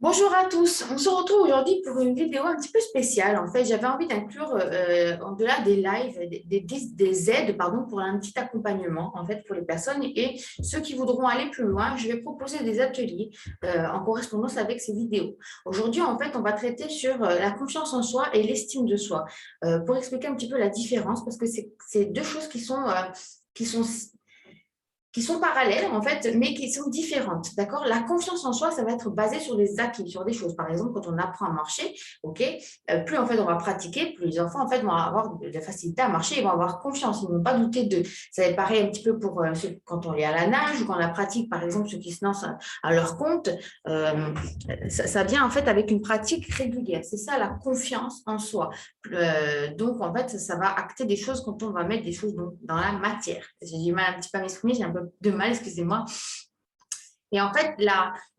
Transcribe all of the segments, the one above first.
Bonjour à tous, on se retrouve aujourd'hui pour une vidéo un petit peu spéciale. En fait, j'avais envie d'inclure en-delà des lives, des aides pardon, pour un petit accompagnement en fait, pour les personnes et ceux qui voudront aller plus loin. Je vais proposer des ateliers en correspondance avec ces vidéos. Aujourd'hui, en fait, on va traiter sur la confiance en soi et l'estime de soi pour expliquer un petit peu la différence parce que c'est deux choses qui sont qui sont parallèles en fait, mais qui sont différentes. D'accord. La confiance en soi, ça va être basé sur des acquis, sur des choses. Par exemple, quand on apprend à marcher, ok, plus en fait on va pratiquer, plus les enfants en fait vont avoir de la facilité à marcher, ils vont avoir confiance, ils ne vont pas douter de. Ça va être pareil un petit peu pour quand on est à la nage ou quand on la pratique, par exemple ceux qui se lancent à leur compte. euh, ça vient en fait avec une pratique régulière. C'est ça la confiance en soi. Donc, en fait, ça va acter des choses quand on va mettre des choses dans la matière. J'ai du mal un petit peu à m'exprimer, j'ai un peu de mal, excusez-moi. Et en fait,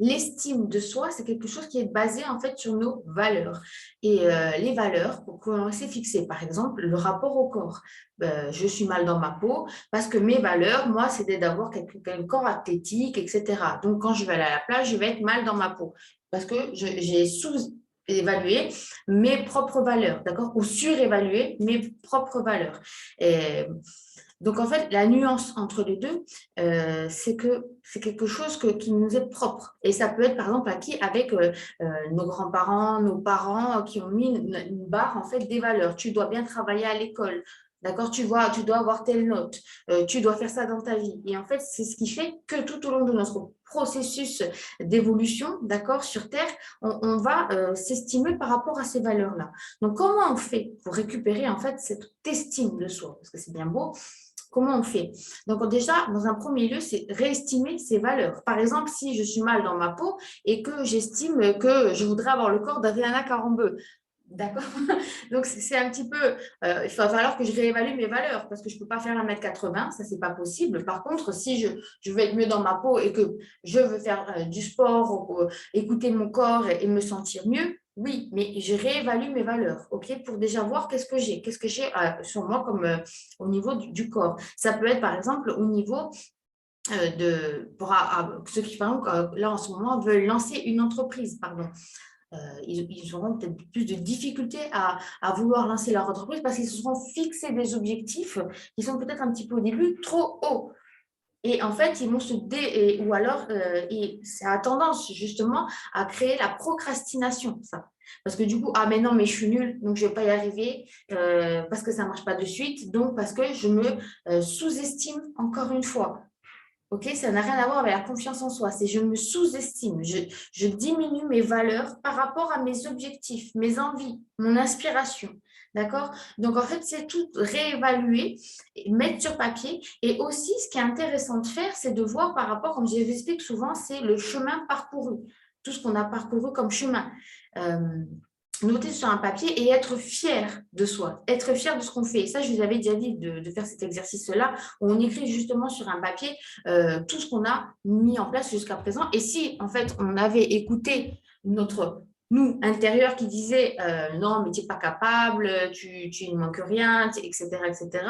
l'estime de soi, c'est quelque chose qui est basé en fait sur nos valeurs. Et les valeurs qu'on s'est fixées, par exemple, le rapport au corps. Je suis mal dans ma peau parce que mes valeurs, moi, c'est d'avoir un corps athlétique, etc. Donc, quand je vais aller à la plage, je vais être mal dans ma peau parce que j'ai sous-évalué mes propres valeurs, d'accord? Ou surévalué mes propres valeurs. Et donc, en fait, la nuance entre les deux, c'est que c'est quelque chose qui nous est propre. Et ça peut être, par exemple, acquis avec nos grands-parents, nos parents qui ont mis une barre, en fait, des valeurs. Tu dois bien travailler à l'école. D'accord, tu dois avoir telle note, tu dois faire ça dans ta vie. Et en fait, c'est ce qui fait que tout au long de notre processus d'évolution, d'accord, sur Terre, on va s'estimer par rapport à ces valeurs-là. Donc, comment on fait pour récupérer en fait cette estime de soi? Parce que c'est bien beau, comment on fait? Donc déjà, dans un premier lieu, c'est réestimer ses valeurs. Par exemple, si je suis mal dans ma peau et que j'estime que je voudrais avoir le corps d'Adriana Carambeu, d'accord? Donc c'est un petit peu, il va falloir que je réévalue mes valeurs parce que je ne peux pas faire 1,80 m, ça c'est pas possible. Par contre, si je veux être mieux dans ma peau et que je veux faire du sport, écouter mon corps et me sentir mieux, oui, mais je réévalue mes valeurs, ok, pour déjà voir qu'est-ce que j'ai sur moi comme au niveau du corps. Ça peut être par exemple au niveau pour ceux qui, par exemple, là en ce moment veulent lancer une entreprise, pardon. Ils auront peut-être plus de difficultés à vouloir lancer leur entreprise parce qu'ils se seront fixés des objectifs qui sont peut-être un petit peu au début trop hauts. Et en fait, ils vont ou alors, ça a tendance justement à créer la procrastination, ça. Parce que du coup, ah mais non, mais je suis nulle, donc je ne vais pas y arriver, parce que ça ne marche pas de suite, donc parce que je me sous-estime encore une fois. Ok, ça n'a rien à voir avec la confiance en soi. C'est je me sous-estime, je diminue mes valeurs par rapport à mes objectifs, mes envies, mon inspiration. D'accord? Donc, en fait, c'est tout réévaluer, mettre sur papier. Et aussi, ce qui est intéressant de faire, c'est de voir par rapport, comme je l'explique souvent, c'est le chemin parcouru. Tout ce qu'on a parcouru comme chemin. Euh, Noter sur un papier et être fier de soi, être fier de ce qu'on fait. Et ça, je vous avais déjà dit de faire cet exercice-là, où on écrit justement sur un papier tout ce qu'on a mis en place jusqu'à présent. Et si, en fait, on avait écouté notre nous intérieur qui disait non, mais tu n'es pas capable, tu ne manques rien, etc., etc.,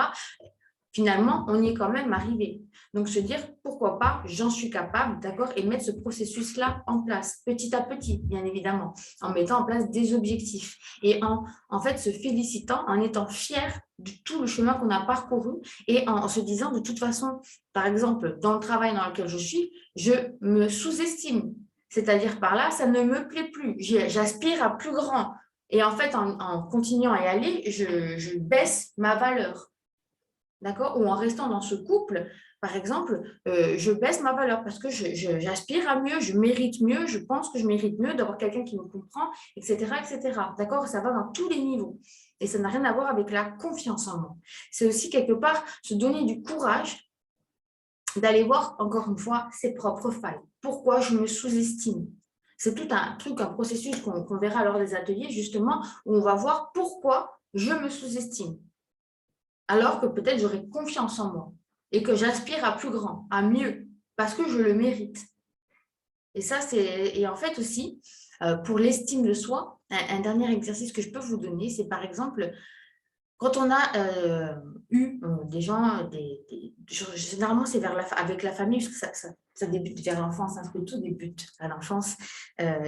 finalement, on y est quand même arrivé. Donc, se dire, pourquoi pas, j'en suis capable, d'accord, et mettre ce processus-là en place, petit à petit, bien évidemment, en mettant en place des objectifs et en fait, se félicitant, en étant fier de tout le chemin qu'on a parcouru et en se disant, de toute façon, par exemple, dans le travail dans lequel je suis, je me sous-estime. C'est-à-dire par là, ça ne me plaît plus. J'aspire à plus grand. Et en fait, en continuant à y aller, je baisse ma valeur. D'accord? Ou en restant dans ce couple, par exemple, je baisse ma valeur parce que j'aspire à mieux, je mérite mieux, je pense que je mérite mieux d'avoir quelqu'un qui me comprend, etc., etc. D'accord? Ça va dans tous les niveaux. Et ça n'a rien à voir avec la confiance en moi. C'est aussi quelque part se donner du courage d'aller voir, encore une fois, ses propres failles. Pourquoi je me sous-estime? C'est tout un truc, un processus qu'on verra lors des ateliers, justement, où on va voir pourquoi je me sous-estime alors que peut-être j'aurais confiance en moi et que j'aspire à plus grand, à mieux, parce que je le mérite. Et ça, et en fait aussi, pour l'estime de soi, un dernier exercice que je peux vous donner, c'est par exemple Quand on a eu des gens, généralement c'est avec la famille, parce que ça débute vers l'enfance, hein, parce que tout débute à l'enfance.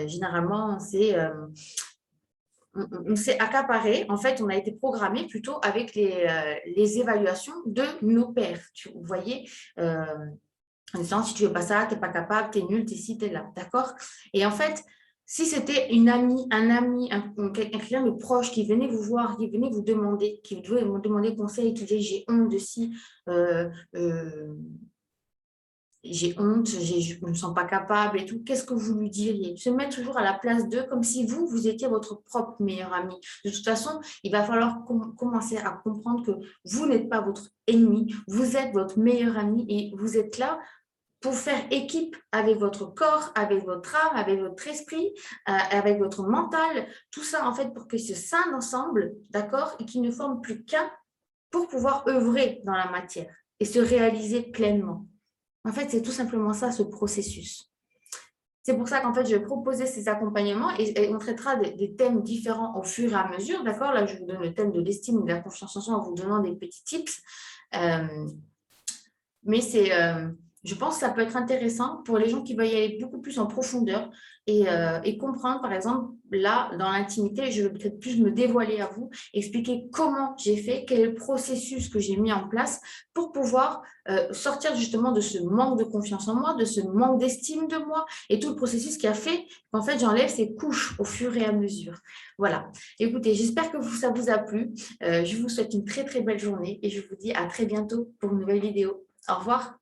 Généralement, on s'est accaparé, en fait, on a été programmé plutôt avec les évaluations de nos pères. Vous voyez, en disant si tu ne veux pas ça, tu n'es pas capable, tu es nul, tu es ci, tu es là. D'accord? Et en fait, si c'était une amie, un ami, quelqu'un de proche qui venait vous voir, qui venait vous demander, qui devait vous demander conseil, qui disait j'ai honte de ci, euh, euh, j'ai honte, je ne me sens pas capable et tout, qu'est-ce que vous lui diriez? Se mettre toujours à la place d'eux comme si vous étiez votre propre meilleur ami. De toute façon, il va falloir commencer à comprendre que vous n'êtes pas votre ennemi, vous êtes votre meilleur ami et vous êtes là pour faire équipe avec votre corps, avec votre âme, avec votre esprit, avec votre mental, tout ça en fait pour qu'ils se scindent ensemble, d'accord, et qu'ils ne forment plus qu'un pour pouvoir œuvrer dans la matière et se réaliser pleinement. En fait, c'est tout simplement ça, ce processus. C'est pour ça qu'en fait, je vais proposer ces accompagnements et on traitera des thèmes différents au fur et à mesure. D'accord? Là, je vous donne le thème de l'estime et de la confiance en soi en vous donnant des petits tips. Mais je pense que ça peut être intéressant pour les gens qui veulent y aller beaucoup plus en profondeur et comprendre, par exemple, là, dans l'intimité, je vais peut-être plus me dévoiler à vous, expliquer comment j'ai fait, quel est le processus que j'ai mis en place pour pouvoir sortir justement de ce manque de confiance en moi, de ce manque d'estime de moi et tout le processus qui a fait qu'en fait, j'enlève ces couches au fur et à mesure. Voilà. Écoutez, j'espère que ça vous a plu. Je vous souhaite une très, très belle journée et je vous dis à très bientôt pour une nouvelle vidéo. Au revoir.